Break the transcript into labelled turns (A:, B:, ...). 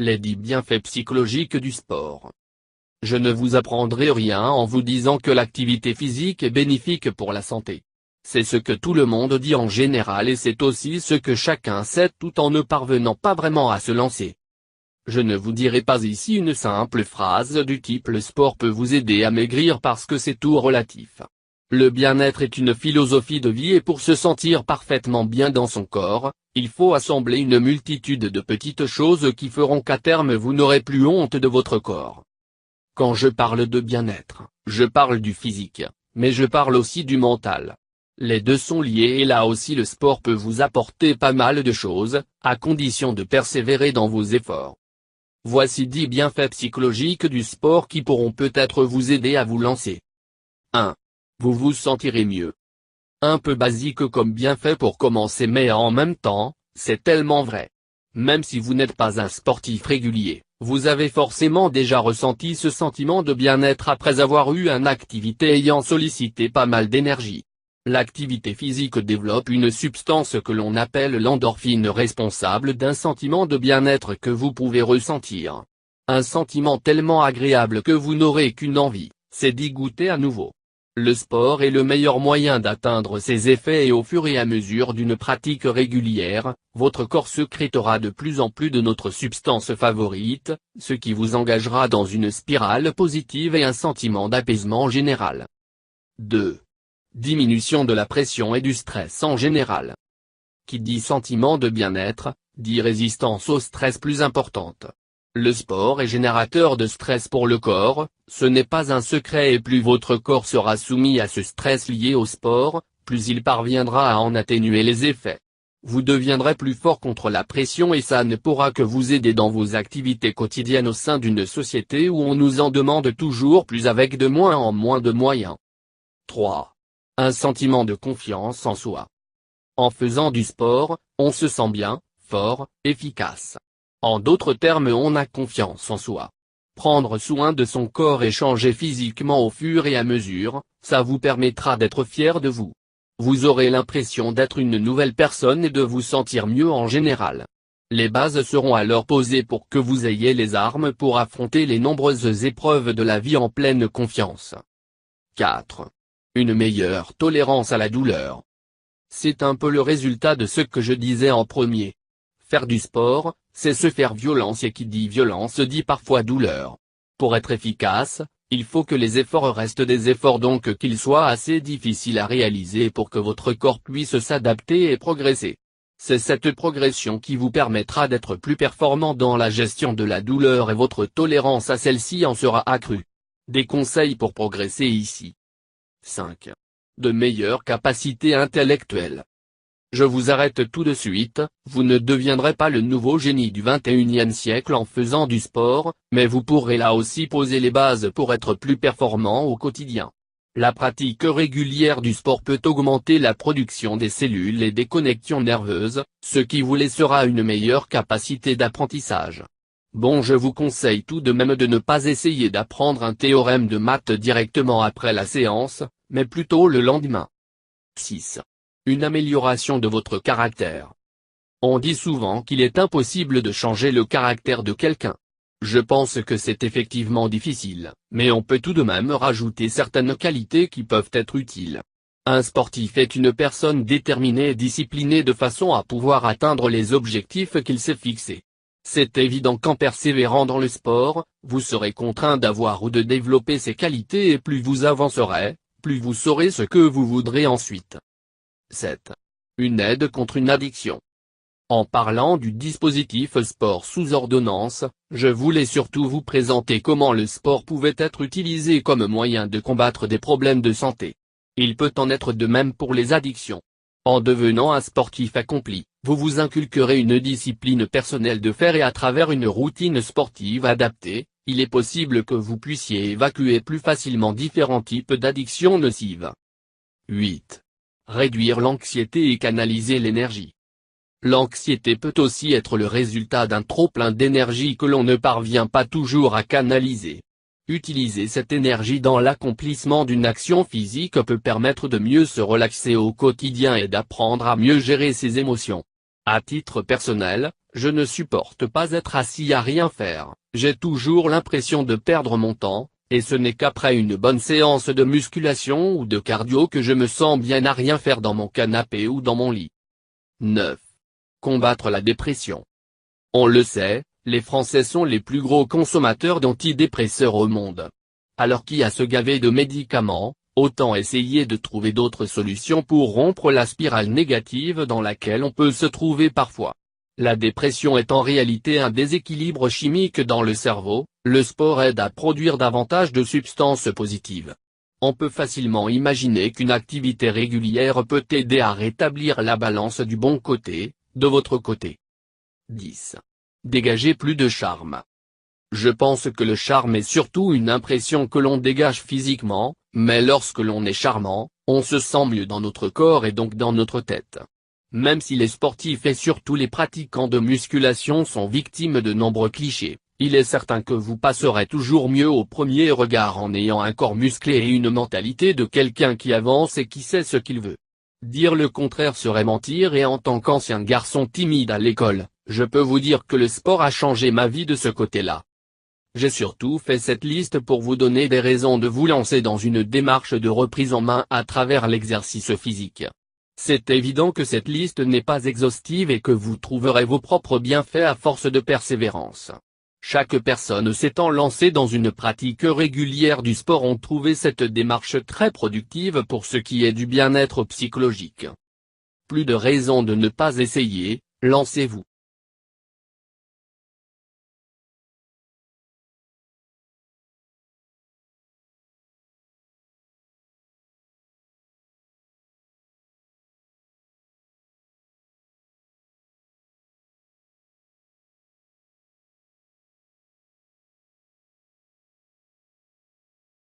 A: les 10 bienfaits psychologiques du sport. Je ne vous apprendrai rien en vous disant que l'activité physique est bénéfique pour la santé. C'est ce que tout le monde dit en général et c'est aussi ce que chacun sait tout en ne parvenant pas vraiment à se lancer. Je ne vous dirai pas ici une simple phrase du type le sport peut vous aider à maigrir parce que c'est tout relatif. Le bien-être est une philosophie de vie et pour se sentir parfaitement bien dans son corps, il faut assembler une multitude de petites choses qui feront qu'à terme vous n'aurez plus honte de votre corps. Quand je parle de bien-être, je parle du physique, mais je parle aussi du mental. Les deux sont liés et là aussi le sport peut vous apporter pas mal de choses, à condition de persévérer dans vos efforts. Voici 10 bienfaits psychologiques du sport qui pourront peut-être vous aider à vous lancer. 1. Vous vous sentirez mieux. Un peu basique comme bienfait pour commencer mais en même temps, c'est tellement vrai. Même si vous n'êtes pas un sportif régulier, vous avez forcément déjà ressenti ce sentiment de bien-être après avoir eu une activité ayant sollicité pas mal d'énergie. L'activité physique développe une substance que l'on appelle l'endorphine responsable d'un sentiment de bien-être que vous pouvez ressentir. Un sentiment tellement agréable que vous n'aurez qu'une envie, c'est d'y goûter à nouveau. Le sport est le meilleur moyen d'atteindre ces effets et au fur et à mesure d'une pratique régulière, votre corps sécrétera de plus en plus de notre substance favorite, ce qui vous engagera dans une spirale positive et un sentiment d'apaisement général. 2. Diminution de la pression et du stress en général. Qui dit sentiment de bien-être, dit résistance au stress plus importante. Le sport est générateur de stress pour le corps, ce n'est pas un secret et plus votre corps sera soumis à ce stress lié au sport, plus il parviendra à en atténuer les effets. Vous deviendrez plus fort contre la pression et ça ne pourra que vous aider dans vos activités quotidiennes au sein d'une société où on nous en demande toujours plus avec de moins en moins de moyens. 3. Un sentiment de confiance en soi. En faisant du sport, on se sent bien, fort, efficace. En d'autres termes on a confiance en soi. Prendre soin de son corps et changer physiquement au fur et à mesure, ça vous permettra d'être fier de vous. Vous aurez l'impression d'être une nouvelle personne et de vous sentir mieux en général. Les bases seront alors posées pour que vous ayez les armes pour affronter les nombreuses épreuves de la vie en pleine confiance. 4. Une meilleure tolérance à la douleur. C'est un peu le résultat de ce que je disais en premier. Faire du sport, c'est se faire violence et qui dit violence dit parfois douleur. Pour être efficace, il faut que les efforts restent des efforts donc qu'ils soient assez difficiles à réaliser pour que votre corps puisse s'adapter et progresser. C'est cette progression qui vous permettra d'être plus performant dans la gestion de la douleur et votre tolérance à celle-ci en sera accrue. Des conseils pour progresser ici. 5. De meilleures capacités intellectuelles. Je vous arrête tout de suite, vous ne deviendrez pas le nouveau génie du 21e siècle en faisant du sport, mais vous pourrez là aussi poser les bases pour être plus performant au quotidien. La pratique régulière du sport peut augmenter la production des cellules et des connexions nerveuses, ce qui vous laissera une meilleure capacité d'apprentissage. Bon, je vous conseille tout de même de ne pas essayer d'apprendre un théorème de maths directement après la séance, mais plutôt le lendemain. 6. Une amélioration de votre caractère. On dit souvent qu'il est impossible de changer le caractère de quelqu'un. Je pense que c'est effectivement difficile, mais on peut tout de même rajouter certaines qualités qui peuvent être utiles. Un sportif est une personne déterminée et disciplinée de façon à pouvoir atteindre les objectifs qu'il s'est fixés. C'est évident qu'en persévérant dans le sport, vous serez contraint d'avoir ou de développer ces qualités et plus vous avancerez, plus vous saurez ce que vous voudrez ensuite. 7. Une aide contre une addiction. En parlant du dispositif sport sous ordonnance, je voulais surtout vous présenter comment le sport pouvait être utilisé comme moyen de combattre des problèmes de santé. Il peut en être de même pour les addictions. En devenant un sportif accompli, vous vous inculquerez une discipline personnelle de fer et à travers une routine sportive adaptée, il est possible que vous puissiez évacuer plus facilement différents types d'addictions nocives. 8. Réduire l'anxiété et canaliser l'énergie. L'anxiété peut aussi être le résultat d'un trop-plein d'énergie que l'on ne parvient pas toujours à canaliser. Utiliser cette énergie dans l'accomplissement d'une action physique peut permettre de mieux se relaxer au quotidien et d'apprendre à mieux gérer ses émotions. À titre personnel, je ne supporte pas être assis à rien faire, j'ai toujours l'impression de perdre mon temps, et ce n'est qu'après une bonne séance de musculation ou de cardio que je me sens bien à rien faire dans mon canapé ou dans mon lit. 9. Combattre la dépression. On le sait, les Français sont les plus gros consommateurs d'antidépresseurs au monde. Alors qu'à se gaver de médicaments, autant essayer de trouver d'autres solutions pour rompre la spirale négative dans laquelle on peut se trouver parfois. La dépression est en réalité un déséquilibre chimique dans le cerveau, le sport aide à produire davantage de substances positives. On peut facilement imaginer qu'une activité régulière peut aider à rétablir la balance du bon côté, de votre côté. 10. Dégager plus de charme. Je pense que le charme est surtout une impression que l'on dégage physiquement, mais lorsque l'on est charmant, on se sent mieux dans notre corps et donc dans notre tête. Même si les sportifs et surtout les pratiquants de musculation sont victimes de nombreux clichés, il est certain que vous passerez toujours mieux au premier regard en ayant un corps musclé et une mentalité de quelqu'un qui avance et qui sait ce qu'il veut. Dire le contraire serait mentir, et en tant qu'ancien garçon timide à l'école, je peux vous dire que le sport a changé ma vie de ce côté-là. J'ai surtout fait cette liste pour vous donner des raisons de vous lancer dans une démarche de reprise en main à travers l'exercice physique. C'est évident que cette liste n'est pas exhaustive et que vous trouverez vos propres bienfaits à force de persévérance. Chaque personne s'étant lancée dans une pratique régulière du sport ont trouvé cette démarche très productive pour ce qui est du bien-être psychologique. Plus de raisons de ne pas essayer, lancez-vous.